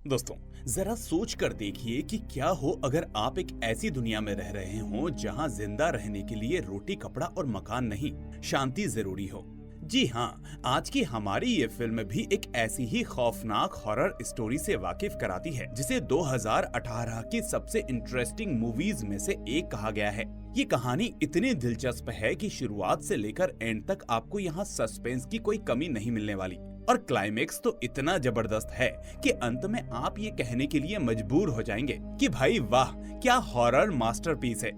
दोस्तों, जरा सोच कर देखिए कि क्या हो अगर आप एक ऐसी दुनिया में रह रहे हो जहां जिंदा रहने के लिए रोटी, कपड़ा और मकान नहीं, शांति जरूरी हो। जी हाँ, आज की हमारी ये फिल्म भी एक ऐसी ही खौफनाक हॉरर स्टोरी से वाकिफ कराती है, जिसे 2018 की सबसे इंटरेस्टिंग मूवीज में से एक कहा गया है। ये कहानी इतनी दिलचस्प है कि शुरुआत से लेकर एंड तक आपको यहाँ सस्पेंस की कोई कमी नहीं मिलने वाली। और क्लाइमेक्स तो इतना जबरदस्त है कि अंत में आप ये कहने के लिए मजबूर हो जाएंगे कि भाई वाह, क्या हॉरर मास्टरपीस है।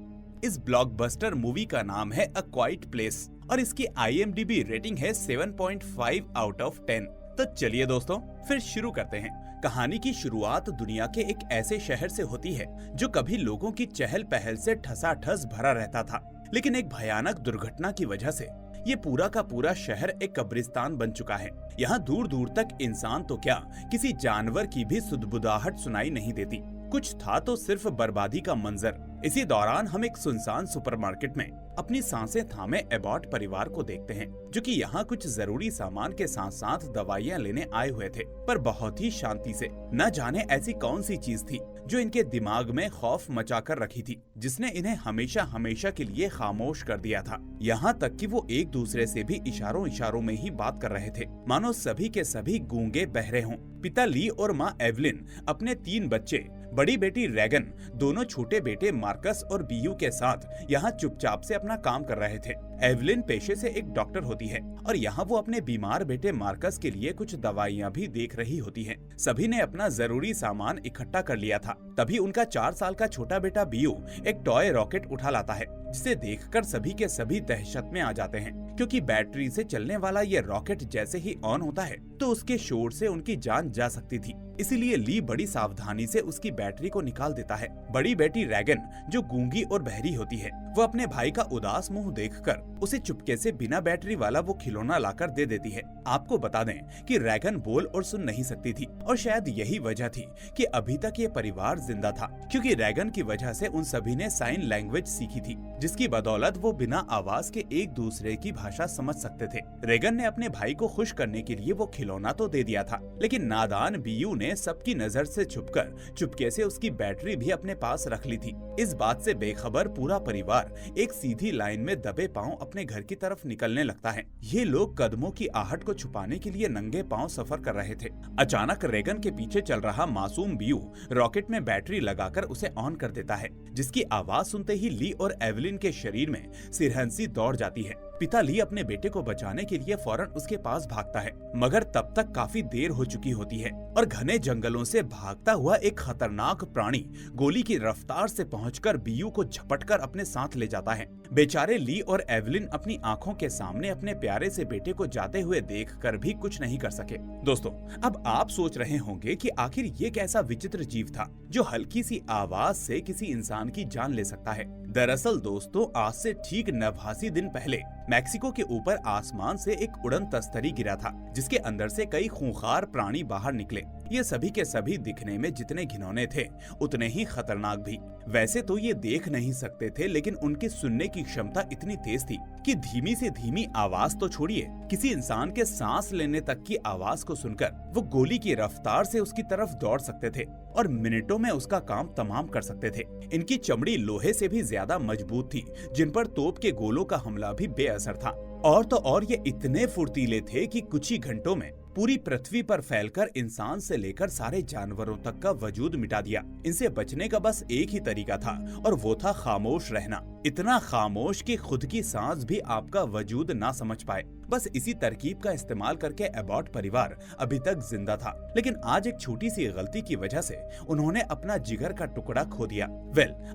इस ब्लॉकबस्टर मूवी का नाम है अ क्वाइट प्लेस और इसकी IMDb रेटिंग है 7.5 आउट ऑफ 10। तो चलिए दोस्तों, फिर शुरू करते हैं। कहानी की शुरुआत दुनिया के एक ऐसे शहर से होती है जो कभी लोगों की चहल पहल से ठसाठस भरा रहता था, लेकिन एक भयानक दुर्घटना की वजह से ये पूरा का पूरा शहर एक कब्रिस्तान बन चुका है। यहाँ दूर दूर तक इंसान तो क्या, किसी जानवर की भी सुदबुदाहट सुनाई नहीं देती। कुछ था तो सिर्फ बर्बादी का मंजर। इसी दौरान हम एक सुनसान सुपरमार्केट में अपनी सांसें थामे एबॉट परिवार को देखते हैं, जो कि यहाँ कुछ जरूरी सामान के साथ साथ दवाइयाँ लेने आए हुए थे, पर बहुत ही शांति से। न जाने ऐसी कौन सी चीज थी जो इनके दिमाग में खौफ मचा कर रखी थी, जिसने इन्हें हमेशा हमेशा के लिए खामोश कर दिया था। यहाँ तक कि वो एक दूसरे से भी इशारों इशारों में ही बात कर रहे थे, मानो सभी के सभी गूंगे बहरे हों। पिता ली और माँ एवलिन अपने 3 बच्चे, बड़ी बेटी रैगन, दोनों छोटे बेटे मार्कस और बीयू के साथ यहाँ चुपचाप से अपना काम कर रहे थे। एवलिन पेशे से एक डॉक्टर होती है और यहाँ वो अपने बीमार बेटे मार्कस के लिए कुछ दवाइयाँ भी देख रही होती हैं। सभी ने अपना जरूरी सामान इकट्ठा कर लिया था। तभी उनका 4 साल का छोटा बेटा बीयू एक टॉय रॉकेट उठा लाता है, जिसे देखकर सभी के सभी दहशत में आ जाते हैं, क्योंकि बैटरी से चलने वाला ये रॉकेट जैसे ही ऑन होता है तो उसके शोर से उनकी जान जा सकती थी। इसीलिए ली बड़ी सावधानी से उसकी बैटरी को निकाल देता है। बड़ी बेटी रैगन, जो गूंगी और बहरी होती है, वो अपने भाई का उदास मुंह देखकर उसे चुपके से बिना बैटरी वाला वो खिलौना लाकर दे देती है। आपको बता दें कि रैगन बोल और सुन नहीं सकती थी, और शायद यही वजह थी कि अभी तक ये परिवार जिंदा था, क्योंकि रैगन की वजह से उन सभी ने साइन लैंग्वेज सीखी थी, जिसकी बदौलत वो बिना आवाज के एक दूसरे की भाषा समझ सकते थे। रैगन ने अपने भाई को खुश करने के लिए वो खिलौना तो दे दिया था, लेकिन नादान बीयू ने सबकी नजर से छुपकर चुपके से उसकी बैटरी भी अपने पास रख ली थी। इस बात से बेखबर पूरा परिवार एक सीधी लाइन में दबे पांव अपने घर की तरफ निकलने लगता है। ये लोग कदमों की आहट को छुपाने के लिए नंगे पांव सफर कर रहे थे। अचानक रैगन के पीछे चल रहा मासूम बीयू रॉकेट में बैटरी लगाकर उसे ऑन कर देता है, जिसकी आवाज सुनते ही ली और एवलिन के शरीर में सिरहंसी दौड़ जाती है। पिता ली अपने बेटे को बचाने के लिए फौरन उसके पास भागता है, मगर तब तक काफी देर हो चुकी होती है और घने जंगलों से भागता हुआ एक खतरनाक प्राणी गोली की रफ्तार से पहुंचकर बीयू को झपटकर अपने साथ ले जाता है। बेचारे ली और एवलिन अपनी आंखों के सामने अपने प्यारे से बेटे को जाते हुए देखकर भी कुछ नहीं कर सके। दोस्तों, अब आप सोच रहे होंगे कि आखिर ये कैसा विचित्र जीव था जो हल्की सी आवाज से किसी इंसान की जान ले सकता है। दरअसल दोस्तों, आज से ठीक 89 दिन पहले मैक्सिको के ऊपर आसमान से एक उड़न तस्तरी गिरा था, जिसके अंदर से कई खूंखार प्राणी बाहर निकले। ये सभी के सभी दिखने में जितने घिनौने थे, उतने ही खतरनाक भी। वैसे तो ये देख नहीं सकते थे, लेकिन उनकी सुनने की क्षमता इतनी तेज थी कि धीमी से धीमी आवाज तो छोड़िए, किसी इंसान के सांस लेने तक की आवाज को सुनकर वो गोली की रफ्तार से उसकी तरफ दौड़ सकते थे और मिनटों में उसका काम तमाम कर सकते थे। इनकी चमड़ी लोहे से भी ज्यादा मजबूत थी, जिन पर तोप के गोलों का हमला भी बेअसर था। और तो और ये इतने फुर्तीले थे कि कुछ ही घंटों में पूरी पृथ्वी पर फैलकर इंसान से लेकर सारे जानवरों तक का वजूद मिटा दिया। इनसे बचने का बस एक ही तरीका था, और वो था खामोश रहना। इतना खामोश कि खुद की सांस भी आपका वजूद ना समझ पाए। बस इसी तरकीब का इस्तेमाल करके एबॉट परिवार अभी तक जिंदा था, लेकिन आज एक छोटी सी गलती की वजह से उन्होंने अपना जिगर का टुकड़ा खो दिया।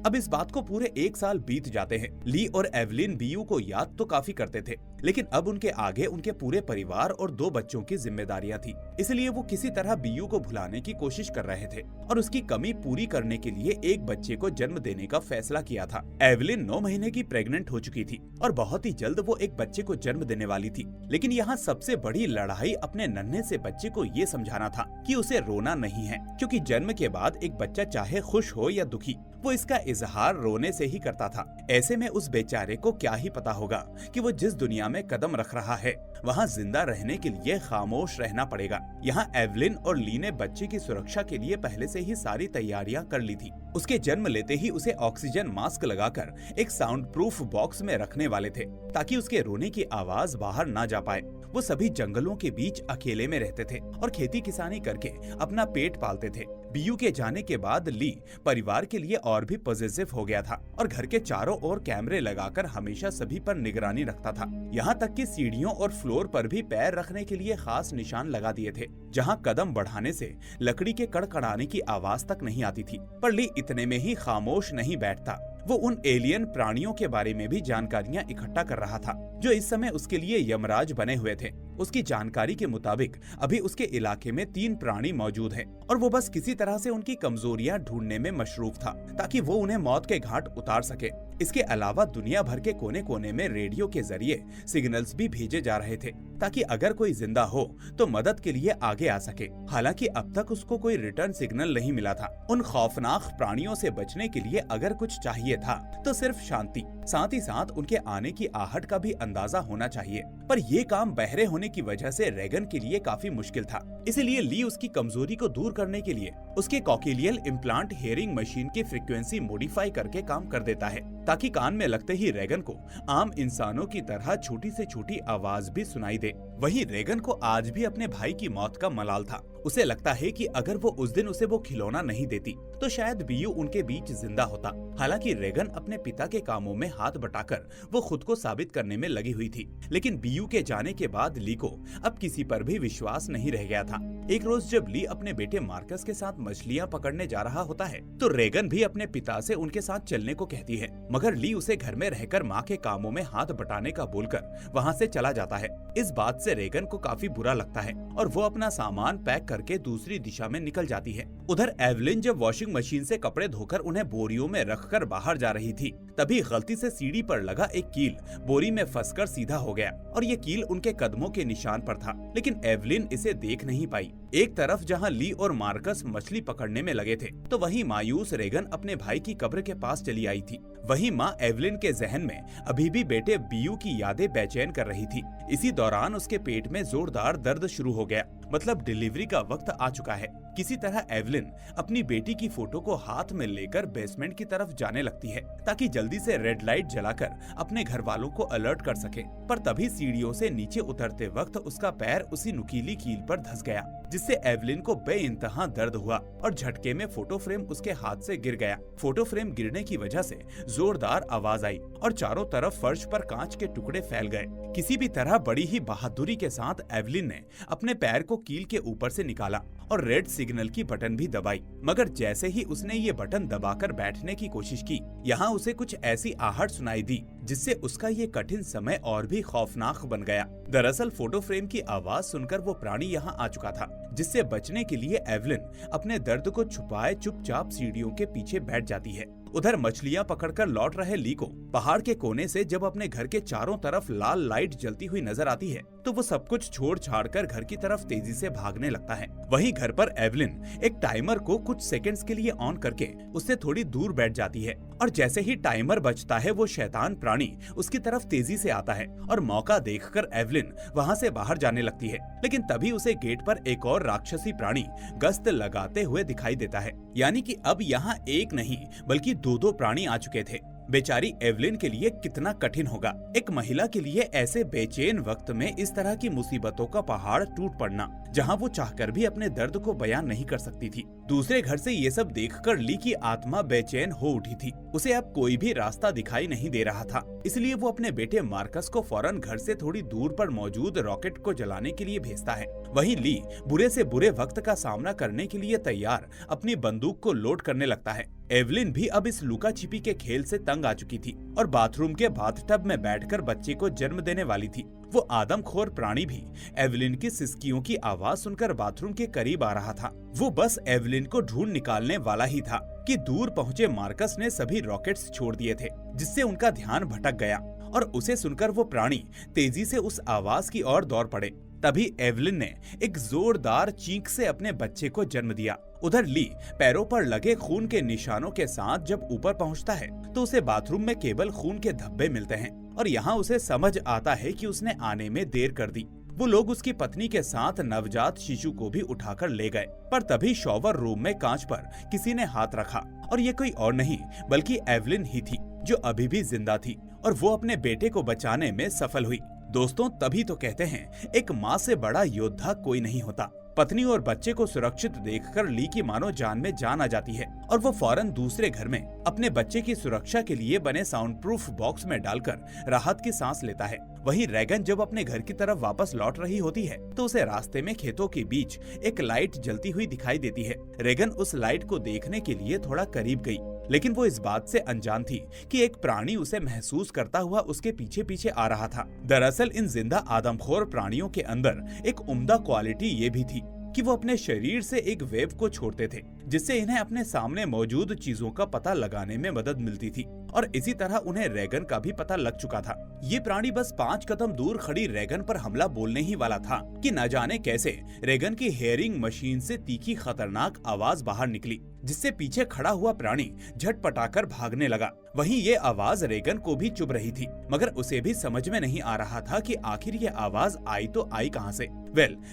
अब इस बात को पूरे 1 साल बीत जाते हैं। ली और एवलिन बीयू को याद तो काफी करते थे, लेकिन अब उनके आगे उनके पूरे परिवार और 2 बच्चों की जिम्मेदारियां थी। इसलिए वो किसी तरह बीयू को भुलाने की कोशिश कर रहे थे और उसकी कमी पूरी करने के लिए एक बच्चे को जन्म देने का फैसला किया था। एवलिन 9 महीने की प्रेग्नेंट हो चुकी थी और बहुत ही जल्द वो एक बच्चे को जन्म देने वाली थी। लेकिन यहाँ सबसे बड़ी लड़ाई अपने नन्हे से बच्चे को ये समझाना था कि उसे रोना नहीं है, क्योंकि जन्म के बाद एक बच्चा चाहे खुश हो या दुखी, वो इसका इजहार रोने से ही करता था। ऐसे में उस बेचारे को क्या ही पता होगा कि वो जिस दुनिया में कदम रख रहा है वहाँ जिंदा रहने के लिए खामोश रहना पड़ेगा। यहाँ एवलिन और ली ने बच्चे की सुरक्षा के लिए पहले से ही सारी तैयारियां कर ली थी। उसके जन्म लेते ही उसे ऑक्सीजन मास्क लगाकर एक साउंड प्रूफ बॉक्स में रखने वाले थे ताकि उसके रोने की आवाज बाहर ना जा पाए। वो सभी जंगलों के बीच अकेले में रहते थे और खेती किसानी करके अपना पेट पालते थे। बीयू के जाने के बाद ली परिवार के लिए और भी पॉजिटिव हो गया था और घर के चारों ओर कैमरे लगाकर हमेशा सभी पर निगरानी रखता था। यहाँ तक कि सीढ़ियों और फ्लोर पर भी पैर रखने के लिए खास निशान लगा दिए थे जहाँ कदम बढ़ाने से लकड़ी के कड़कड़ाने की आवाज तक नहीं आती थी। पर ली इतने में ही खामोश नहीं बैठता। वो उन एलियन प्राणियों के बारे में भी जानकारियां इकट्ठा कर रहा था जो इस समय उसके लिए यमराज बने हुए थे। उसकी जानकारी के मुताबिक अभी उसके इलाके में 3 प्राणी मौजूद हैं और वो बस किसी तरह से उनकी कमजोरियां ढूंढने में मशरूफ था ताकि वो उन्हें मौत के घाट उतार सके। इसके अलावा दुनिया भर के कोने कोने में रेडियो के जरिए सिग्नल्स भी भेजे जा रहे थे ताकि अगर कोई जिंदा हो तो मदद के लिए आगे आ सके। हालांकि अब तक उसको कोई रिटर्न सिग्नल नहीं मिला था। उन खौफनाक प्राणियों से बचने के लिए अगर कुछ चाहिए था तो सिर्फ शांति, साथ ही साथ उनके आने की आहट का भी अंदाजा होना चाहिए। पर ये काम बहरे होने की वजह से रेगन के लिए काफी मुश्किल था। इसलिए ली उसकी कमजोरी को दूर करने के लिए उसके कॉक्लियल इम्प्लांट हेयरिंग मशीन की फ्रीक्वेंसी मॉडिफाई करके काम कर देता है ताकि कान में लगते ही रेगन को आम इंसानों की तरह छोटी से छोटी आवाज भी सुनाई दे। वहीं रेगन को आज भी अपने भाई की मौत का मलाल था। उसे लगता है कि अगर वो उस दिन उसे वो खिलौना नहीं देती तो शायद बीयू उनके बीच जिंदा होता। हालांकि रेगन अपने पिता के कामों में हाथ बटाकर वो खुद को साबित करने में लगी हुई थी। लेकिन बीयू के जाने के बाद ली को अब किसी पर भी विश्वास नहीं रह गया था। एक रोज जब ली अपने बेटे मार्कस के साथ मछलियां पकड़ने जा रहा होता है तो रेगन भी अपने पिता से उनके साथ चलने को कहती है, मगर ली उसे घर में रहकर माँ के कामों में हाथ बटाने का बोलकर वहाँ से चला जाता है। इस बात से रेगन को काफी बुरा लगता है और वो अपना सामान पैक करके दूसरी दिशा में निकल जाती है। उधर एवलिन जब वॉशिंग मशीन से कपड़े धोकर उन्हें बोरियों में रखकर बाहर जा रही थी तभी गलती से सीढ़ी पर लगा एक कील बोरी में फंसकर सीधा हो गया और ये कील उनके कदमों के निशान पर था। लेकिन एवलिन इसे देख नहीं पाई। एक तरफ जहां ली और मार्कस मछली पकड़ने में लगे थे तो वहीं मायूस रेगन अपने भाई की कब्र के पास चली आई थी। वहीं माँ एवलिन के जहन में अभी भी बेटे बीयू की यादें बेचैन कर रही थी। इसी दौरान उसके पेट में जोरदार दर्द शुरू हो गया, मतलब डिलीवरी का वक्त आ चुका है। किसी तरह एवलिन अपनी बेटी की फोटो को हाथ में लेकर बेसमेंट की तरफ जाने लगती है ताकि जल्दी से रेड लाइट जलाकर अपने घर वालों को अलर्ट कर सके। पर तभी सीढ़ियों से नीचे उतरते वक्त उसका पैर उसी नुकीली कील पर धंस गया जिससे एवलिन को बेइंतहा दर्द हुआ और झटके में फोटो फ्रेम उसके हाथ से गिर गया। फोटो फ्रेम गिरने की वजह से जोरदार आवाज आई और चारों तरफ फर्श पर कांच के टुकड़े फैल गए। किसी भी तरह बड़ी ही बहादुरी के साथ एवलिन ने अपने पैर को कील के ऊपर से निकाला और रेड सिग्नल की बटन भी दबाई। मगर जैसे ही उसने ये बटन दबाकर बैठने की कोशिश की, यहाँ उसे कुछ ऐसी आहट सुनाई दी जिससे उसका ये कठिन समय और भी खौफनाक बन गया। दरअसल फोटो फ्रेम की आवाज सुनकर वो प्राणी यहाँ आ चुका था, जिससे बचने के लिए एवलिन अपने दर्द को छुपाए चुपचाप सीढ़ियों के पीछे बैठ जाती है। उधर मछलियां पकड़कर लौट रहे ली को पहाड़ के कोने से जब अपने घर के चारों तरफ लाल लाइट जलती हुई नजर आती है तो वो सब कुछ छोड़ छाड़ कर घर की तरफ तेजी से भागने लगता है। वहीं घर पर एवलिन एक टाइमर को कुछ सेकंड्स के लिए ऑन करके उससे थोड़ी दूर बैठ जाती है और जैसे ही टाइमर बजता है वो शैतान प्राणी उसकी तरफ तेजी से आता है और मौका देखकर एवलिन वहाँ से बाहर जाने लगती है। लेकिन तभी उसे गेट पर एक और राक्षसी प्राणी गश्त लगाते हुए दिखाई देता है। यानी कि अब यहाँ एक नहीं बल्कि दो प्राणी आ चुके थे। बेचारी एवलिन के लिए कितना कठिन होगा एक महिला के लिए ऐसे बेचैन वक्त में इस तरह की मुसीबतों का पहाड़ टूट पड़ना, जहां वो चाहकर भी अपने दर्द को बयान नहीं कर सकती थी। दूसरे घर से ये सब देखकर ली की आत्मा बेचैन हो उठी थी। उसे अब कोई भी रास्ता दिखाई नहीं दे रहा था, इसलिए वो अपने बेटे मार्कस को फौरन घर से थोड़ी दूर पर मौजूद रॉकेट को जलाने के लिए भेजता है। वहीं ली बुरे से बुरे वक्त का सामना करने के लिए तैयार अपनी बंदूक को लोड करने लगता है। एवलिन भी अब इस लुका छिपी के खेल से तंग आ चुकी थी और बाथरूम के बाथटब में बैठकर बच्चे को जन्म देने वाली थी। वो आदमखोर प्राणी भी एवलिन की सिसकियों की आवाज सुनकर बाथरूम के करीब आ रहा था। वो बस एवलिन को ढूंढ निकालने वाला ही था कि दूर पहुंचे मार्कस ने सभी रॉकेट्स छोड़ दिए थे, जिससे उनका ध्यान भटक गया और उसे सुनकर वो प्राणी तेजी से उस आवाज की ओर दौड़ पड़े। तभी एवलिन ने एक जोरदार चीख से अपने बच्चे को जन्म दिया। उधर ली पैरों पर लगे खून के निशानों के साथ जब ऊपर पहुंचता है तो उसे बाथरूम में केवल खून के धब्बे मिलते हैं और यहाँ उसे समझ आता है कि उसने आने में देर कर दी। वो लोग उसकी पत्नी के साथ नवजात शिशु को भी उठाकर ले गए, पर तभी शॉवर रूम में कांच पर किसी ने हाथ रखा और ये कोई और नहीं बल्कि एवलिन ही थी, जो अभी भी जिंदा थी और वो अपने बेटे को बचाने में सफल हुई। दोस्तों, तभी तो कहते हैं एक माँ से बड़ा योद्धा कोई नहीं होता। पत्नी और बच्चे को सुरक्षित देखकर ली की मानो जान में जान आ जाती है और वो फौरन दूसरे घर में अपने बच्चे की सुरक्षा के लिए बने साउंड प्रूफ बॉक्स में डालकर राहत की सांस लेता है। वहीं रेगन जब अपने घर की तरफ वापस लौट रही होती है तो उसे रास्ते में खेतों के बीच एक लाइट जलती हुई दिखाई देती है। रेगन उस लाइट को देखने के लिए थोड़ा करीब गई, लेकिन वो इस बात से अनजान थी कि एक प्राणी उसे महसूस करता हुआ उसके पीछे पीछे आ रहा था। दरअसल इन जिंदा आदमखोर प्राणियों के अंदर एक उम्दा क्वालिटी ये भी थी कि वो अपने शरीर से एक वेव को छोड़ते थे, जिससे इन्हें अपने सामने मौजूद चीजों का पता लगाने में मदद मिलती थी और इसी तरह उन्हें रेगन का भी पता लग चुका था। ये प्राणी बस 5 कदम दूर खड़ी रेगन पर हमला बोलने ही वाला था कि न जाने कैसे रेगन की हेयरिंग मशीन से तीखी खतरनाक आवाज बाहर निकली, जिससे पीछे खड़ा हुआ प्राणी झटपटाकर भागने लगा। वहीं ये आवाज रेगन को भी चुभ रही थी, मगर उसे भी समझ में नहीं आ रहा था कि आखिर ये आवाज आई तो आई कहां से।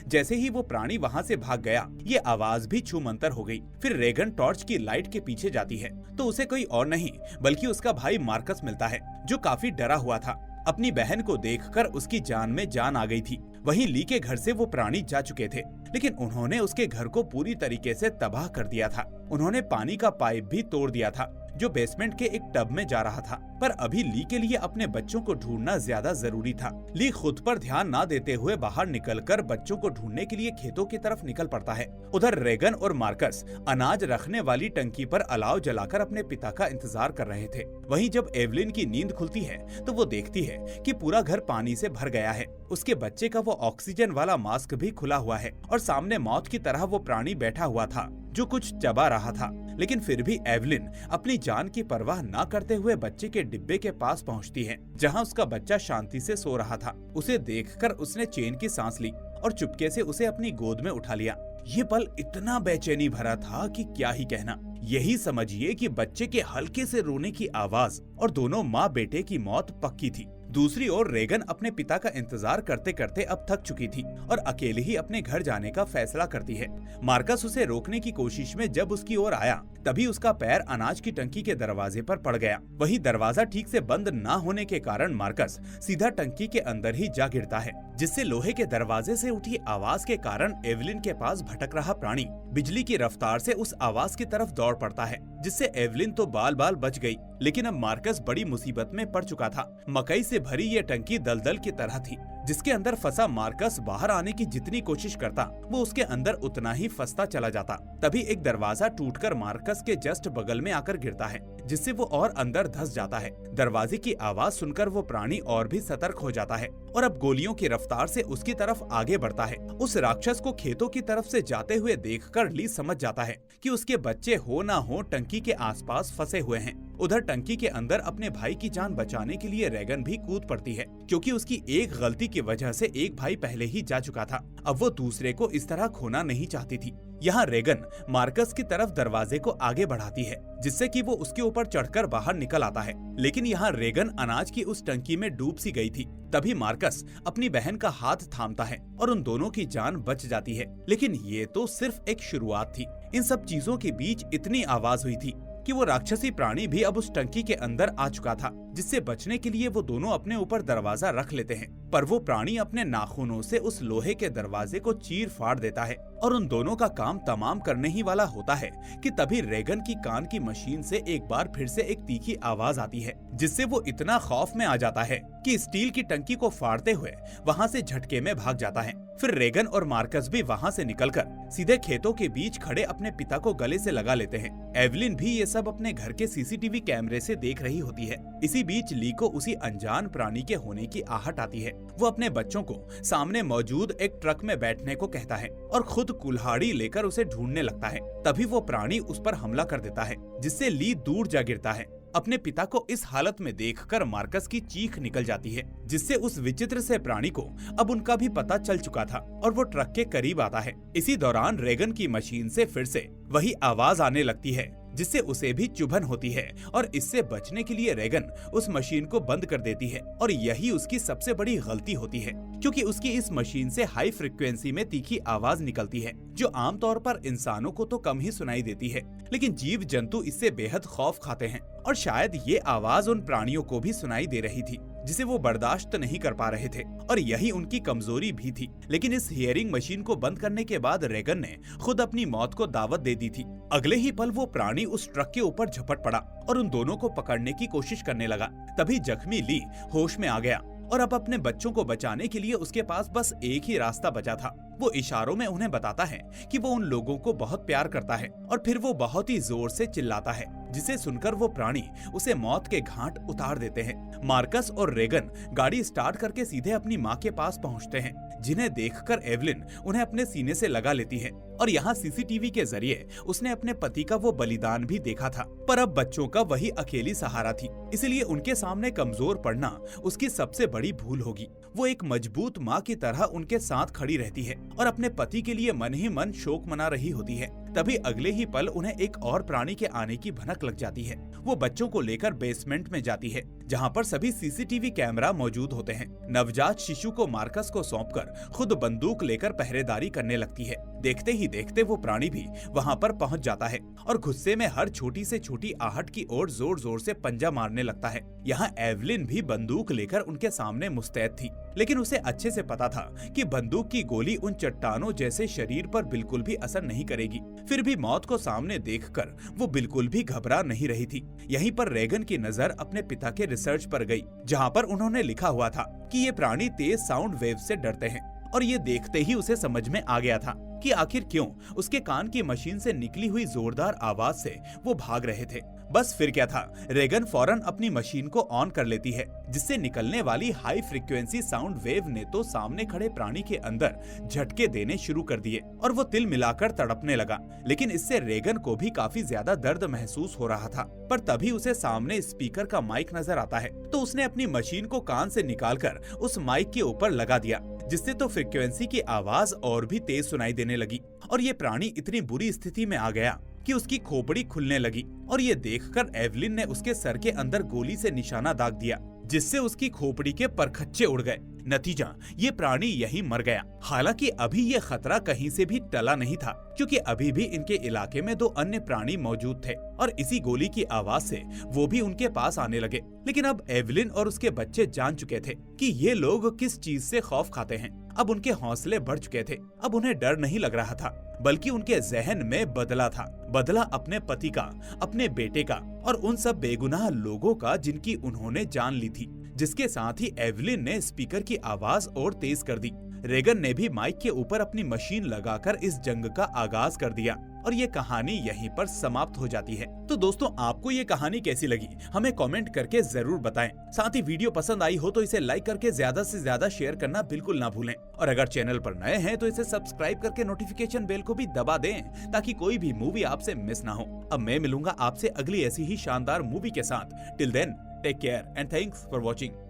जैसे ही वो प्राणी वहां से भाग गया, ये आवाज भी छूमंतर हो गई। फिर रेगन टॉर्च की लाइट के पीछे जाती है तो उसे कोई और नहीं बल्कि उसका भाई मार्कस मिलता है, जो काफी डरा हुआ था। अपनी बहन को देखकर उसकी जान में जान आ गई थी। वहीं ली के घर से वो प्राणी जा चुके थे, लेकिन उन्होंने उसके घर को पूरी तरीके से तबाह कर दिया था। उन्होंने पानी का पाइप भी तोड़ दिया था जो बेसमेंट के एक टब में जा रहा था। पर अभी ली के लिए अपने बच्चों को ढूंढना ज्यादा जरूरी था। ली खुद पर ध्यान न देते हुए बाहर निकलकर बच्चों को ढूंढने के लिए खेतों की तरफ निकल पड़ता है। उधर रेगन और मार्कस अनाज रखने वाली टंकी पर अलाव जलाकर अपने पिता का इंतजार कर रहे थे। वहीं जब एवलिन की नींद खुलती है तो वो देखती है कि पूरा घर पानी से भर गया है। उसके बच्चे का वो ऑक्सीजन वाला मास्क भी खुला हुआ है और सामने मौत की तरह वो प्राणी बैठा हुआ था जो कुछ चबा रहा था। लेकिन फिर भी एवलिन अपनी जान की परवाह न करते हुए बच्चे के डिब्बे के पास पहुंचती है, जहां उसका बच्चा शांति से सो रहा था। उसे देखकर उसने चैन की सांस ली और चुपके से उसे अपनी गोद में उठा लिया। ये पल इतना बेचैनी भरा था कि क्या ही कहना। यही समझिए कि बच्चे के हल्के से रोने की आवाज और दोनों माँ बेटे की मौत पक्की थी। दूसरी ओर रेगन अपने पिता का इंतजार करते करते अब थक चुकी थी और अकेले ही अपने घर जाने का फैसला करती है। मार्कस उसे रोकने की कोशिश में जब उसकी ओर आया तभी उसका पैर अनाज की टंकी के दरवाजे पर पड़ गया। वही दरवाजा ठीक से बंद न होने के कारण मार्कस सीधा टंकी के अंदर ही जा गिरता है, जिससे लोहे के दरवाजे से उठी आवाज के कारण एवलिन के पास भटक रहा प्राणी बिजली की रफ्तार से उस आवाज की तरफ दौड़ पड़ता है, जिससे एवलिन तो बाल बाल बच गई। लेकिन अब मार्कस बड़ी मुसीबत में पड़ चुका था। मकई से भरी ये टंकी दलदल की तरह थी, जिसके अंदर फंसा मार्कस बाहर आने की जितनी कोशिश करता वो उसके अंदर उतना ही फंसता चला जाता। तभी एक दरवाजा टूटकर मार्कस के जस्ट बगल में आकर गिरता है, जिससे वो और अंदर धंस जाता है। दरवाजे की आवाज सुनकर वो प्राणी और भी सतर्क हो जाता है और अब गोलियों की रफ्तार से उसकी तरफ आगे बढ़ता है। उस राक्षस को खेतों की तरफ से जाते हुए देखकर ली समझ जाता है कि उसके बच्चे हो ना हो टंकी के आसपास फंसे हुए हैं। उधर टंकी के अंदर अपने भाई की जान बचाने के लिए रेगन भी कूद पड़ती है, क्योंकि उसकी एक गलती की वजह से एक भाई पहले ही जा चुका था। अब वो दूसरे को इस तरह खोना नहीं चाहती थी। यहाँ रेगन मार्कस की तरफ दरवाजे को आगे बढ़ाती है, जिससे कि वो उसके ऊपर चढ़कर बाहर निकल आता है। लेकिन यहाँ रेगन अनाज की उस टंकी में डूब सी गई थी। तभी मार्कस अपनी बहन का हाथ थामता है और उन दोनों की जान बच जाती है। लेकिन ये तो सिर्फ एक शुरुआत थी। इन सब चीजों के बीच इतनी आवाज हुई थी कि वो राक्षसी प्राणी भी अब उस टंकी के अंदर आ चुका था, जिससे बचने के लिए वो दोनों अपने ऊपर दरवाजा रख लेते हैं। पर वो प्राणी अपने नाखूनों से उस लोहे के दरवाजे को चीर फाड़ देता है और उन दोनों का काम तमाम करने ही वाला होता है कि तभी रेगन की कान की मशीन से एक बार फिर से एक तीखी आवाज आती है, जिससे वो इतना खौफ में आ जाता है कि स्टील की टंकी को फाड़ते हुए वहाँ से झटके में भाग जाता है। फिर रेगन और मार्कस भी वहाँ से निकलकर सीधे खेतों के बीच खड़े अपने पिता को गले से लगा लेते हैं। एवलिन भी ये सब अपने घर के सीसीटीवी कैमरे से देख रही होती है। इसी बीच ली को उसी अनजान प्राणी के होने की आहट आती है। वो अपने बच्चों को सामने मौजूद एक ट्रक में बैठने को कहता है और खुद कुल्हाड़ी लेकर उसे ढूंढने लगता है। तभी वो प्राणी उस पर हमला कर देता है, जिससे ली दूर जा गिरता है। अपने पिता को इस हालत में देखकर मार्कस की चीख निकल जाती है, जिससे उस विचित्र से प्राणी को अब उनका भी पता चल चुका था और वो ट्रक के करीब आता है। इसी दौरान रेगन की मशीन से फिर से वही आवाज आने लगती है, जिससे उसे भी चुभन होती है और इससे बचने के लिए रेगन उस मशीन को बंद कर देती है। और यही उसकी सबसे बड़ी गलती होती है, क्योंकि उसकी इस मशीन से हाई फ्रिक्वेंसी में तीखी आवाज निकलती है, जो आमतौर पर इंसानों को तो कम ही सुनाई देती है, लेकिन जीव जंतु इससे बेहद खौफ खाते हैं। और शायद ये आवाज उन प्राणियों को भी सुनाई दे रही थी, जिसे वो बर्दाश्त नहीं कर पा रहे थे, और यही उनकी कमजोरी भी थी। लेकिन इस हियरिंग मशीन को बंद करने के बाद रेगन ने खुद अपनी मौत को दावत दे दी थी। अगले ही पल वो प्राणी उस ट्रक के ऊपर झपट पड़ा और उन दोनों को पकड़ने की कोशिश करने लगा। तभी जख्मी ली होश में आ गया और अब अपने बच्चों को बचाने के लिए उसके पास बस एक ही रास्ता बचा था। वो इशारों में उन्हें बताता है कि वो उन लोगों को बहुत प्यार करता है, और फिर वो बहुत ही जोर से चिल्लाता है, जिसे सुनकर वो प्राणी उसे मौत के घाट उतार देते हैं। मार्कस और रेगन गाड़ी स्टार्ट करके सीधे अपनी माँ के पास पहुँचते हैं, जिन्हें देखकर एवलिन उन्हें अपने सीने से लगा लेती है। और यहाँ सीसीटीवी के जरिए उसने अपने पति का वो बलिदान भी देखा था, पर अब बच्चों का वही अकेली सहारा थी, इसलिए उनके सामने कमजोर पड़ना उसकी सबसे बड़ी भूल होगी। वो एक मजबूत माँ की तरह उनके साथ खड़ी रहती है और अपने पति के लिए मन ही मन शोक मना रही होती है। तभी अगले ही पल उन्हें एक और प्राणी के आने की भनक लग जाती है। वो बच्चों को लेकर बेसमेंट में जाती है, जहाँ पर सभी सीसीटीवी कैमरा मौजूद होते हैं। नवजात शिशु को मार्कस को सौंपकर खुद बंदूक लेकर पहरेदारी करने लगती है। देखते ही देखते वो प्राणी भी वहाँ पर पहुँच जाता है और गुस्से में हर छोटी से छोटी आहट की ओर जोर जोर से पंजा मारने लगता है। यहाँ एवलिन भी बंदूक लेकर उनके सामने मुस्तैद थी, लेकिन उसे अच्छे से पता था कि बंदूक की गोली उन चट्टानों जैसे शरीर पर बिल्कुल भी असर नहीं करेगी। फिर भी मौत को सामने देखकर वो बिल्कुल भी घबरा नहीं रही थी। यहीं पर रेगन की नजर अपने पिता के रिसर्च पर गई, जहाँ पर उन्होंने लिखा हुआ था कि ये प्राणी तेज साउंड वेव से डरते हैं। और ये देखते ही उसे समझ में आ गया था कि आखिर क्यों उसके कान की मशीन से निकली हुई जोरदार आवाज से वो भाग रहे थे। बस फिर क्या था, रेगन फौरन अपनी मशीन को ऑन कर लेती है, जिससे निकलने वाली हाई फ्रीक्वेंसी साउंड वेव ने तो सामने खड़े प्राणी के अंदर झटके देने शुरू कर दिए और वो तिल मिलाकर तड़पने लगा। लेकिन इससे रेगन को भी काफी ज्यादा दर्द महसूस हो रहा था। पर तभी उसे सामने स्पीकर का माइक नजर आता है, तो उसने अपनी मशीन को कान से निकालकर उस माइक के ऊपर लगा दिया, जिससे तो फ्रीक्वेंसी की आवाज और भी तेज सुनाई देने लगी। और ये प्राणी इतनी बुरी स्थिति में आ गया कि उसकी खोपड़ी खुलने लगी, और ये देखकर एवलिन ने उसके सर के अंदर गोली से निशाना दाग दिया, जिससे उसकी खोपड़ी के परखच्चे उड़ गए। नतीजा, ये प्राणी यहीं मर गया। हालांकि अभी ये खतरा कहीं से भी टला नहीं था, क्योंकि अभी भी इनके इलाके में 2 अन्य प्राणी मौजूद थे और इसी गोली की आवाज से वो भी उनके पास आने लगे। लेकिन अब एवलिन और उसके बच्चे जान चुके थे कि ये लोग किस चीज से खौफ खाते हैं। अब उनके हौसले बढ़ चुके थे। अब उन्हें डर नहीं लग रहा था, बल्कि उनके जहन में बदला था। बदला अपने पति का, अपने बेटे का और उन सब बेगुनाह लोगों का जिनकी उन्होंने जान ली थी। जिसके साथ ही एवलिन ने स्पीकर की आवाज और तेज कर दी। रेगन ने भी माइक के ऊपर अपनी मशीन लगाकर इस जंग का आगाज कर दिया और ये कहानी यहीं पर समाप्त हो जाती है। तो दोस्तों, आपको ये कहानी कैसी लगी हमें कमेंट करके जरूर बताएं। साथ ही वीडियो पसंद आई हो तो इसे लाइक करके ज्यादा से ज्यादा शेयर करना बिल्कुल ना भूलें। और अगर चैनल पर नए हैं तो इसे सब्सक्राइब करके नोटिफिकेशन बेल को भी दबा दें, ताकि कोई भी मूवी आपसे मिस ना हो। अब मैं मिलूंगा आपसे अगली ऐसी ही शानदार मूवी के साथ। Till then, take care and thanks for watching.